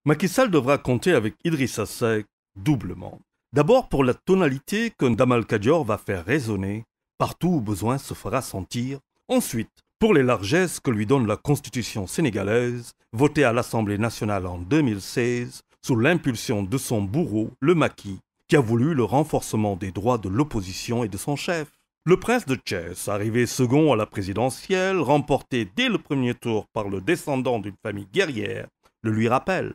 Macky Sall devra compter avec Idrissa Seck doublement. D'abord pour la tonalité que Damal Kadior va faire résonner partout où besoin se fera sentir. Ensuite, pour les largesses que lui donne la Constitution sénégalaise, votée à l'Assemblée nationale en 2016, sous l'impulsion de son bourreau, le Macky, qui a voulu le renforcement des droits de l'opposition et de son chef. Le prince de Thiès, arrivé second à la présidentielle, remporté dès le premier tour par le descendant d'une famille guerrière, le lui rappelle,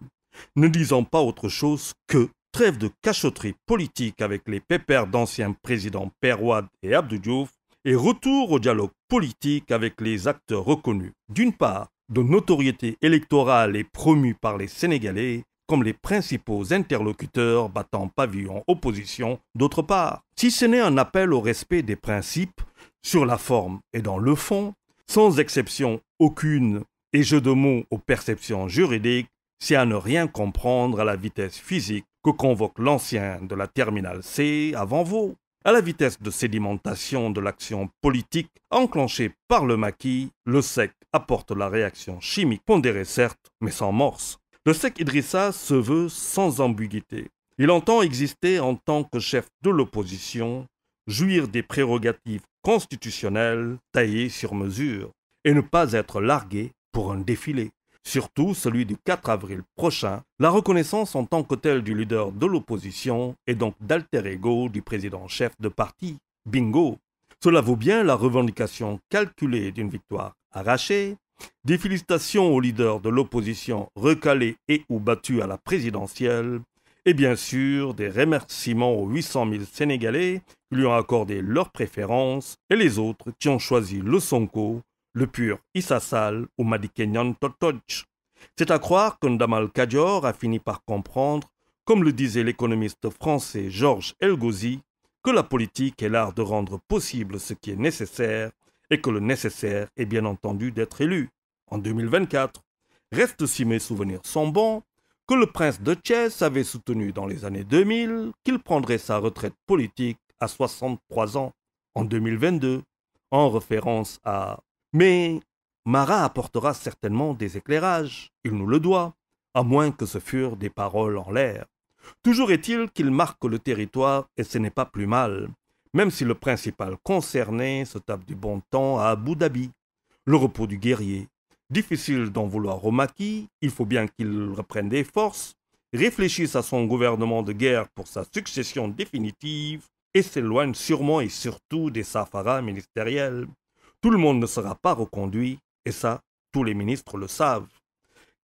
ne disant pas autre chose que trêve de cachotterie politique avec les pépères d'anciens présidents Père Wade et Abdou Diouf et retour au dialogue politique avec les acteurs reconnus, d'une part, de notoriété électorale et promue par les Sénégalais comme les principaux interlocuteurs battant pavillon opposition, d'autre part. Si ce n'est un appel au respect des principes, sur la forme et dans le fond, sans exception aucune et jeu de mots aux perceptions juridiques, c'est à ne rien comprendre à la vitesse physique que convoque l'ancien de la terminale C avant Vaud, à la vitesse de sédimentation de l'action politique enclenchée par le Macky, le SEC apporte la réaction chimique pondérée certes, mais sans morse. Le SEC Idrissa se veut sans ambiguïté. Il entend exister en tant que chef de l'opposition, jouir des prérogatives constitutionnelles taillées sur mesure, et ne pas être largué pour un défilé. Surtout celui du 4 avril prochain, la reconnaissance en tant que telle du leader de l'opposition et donc d'alter ego du président-chef de parti. Bingo! Cela vaut bien la revendication calculée d'une victoire arrachée, des félicitations au leader de l'opposition recalé et ou battu à la présidentielle, et bien sûr des remerciements aux 800 000 Sénégalais qui lui ont accordé leur préférence et les autres qui ont choisi le Sonko, le pur Issa Sall ou Madi Kenyan Totoj. C'est à croire que Damal Kadior a fini par comprendre, comme le disait l'économiste français Georges Elgozi, que la politique est l'art de rendre possible ce qui est nécessaire et que le nécessaire est bien entendu d'être élu. En 2024, reste si mes souvenirs sont bons, que le prince de Thiès avait soutenu dans les années 2000 qu'il prendrait sa retraite politique à 63 ans, en 2022, en référence à mais Marat apportera certainement des éclairages, il nous le doit, à moins que ce furent des paroles en l'air. Toujours est-il qu'il marque le territoire et ce n'est pas plus mal, même si le principal concerné se tape du bon temps à Abu Dhabi. Le repos du guerrier. Difficile d'en vouloir au Macky, il faut bien qu'il reprenne des forces, réfléchisse à son gouvernement de guerre pour sa succession définitive et s'éloigne sûrement et surtout des safaras ministériels. Tout le monde ne sera pas reconduit, et ça, tous les ministres le savent.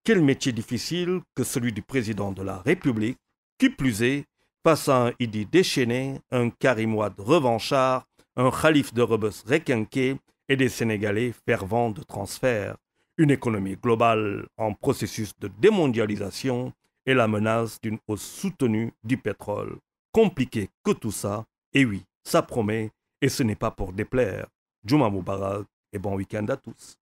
Quel métier difficile que celui du président de la République, qui plus est, face à un Idi déchaîné, un Karim Wade revanchard, un Khalif de Rebus requinqué et des Sénégalais fervents de transfert, une économie globale en processus de démondialisation et la menace d'une hausse soutenue du pétrole. Compliqué que tout ça, et oui, ça promet, et ce n'est pas pour déplaire. Juma Mubarak et bon week-end à tous.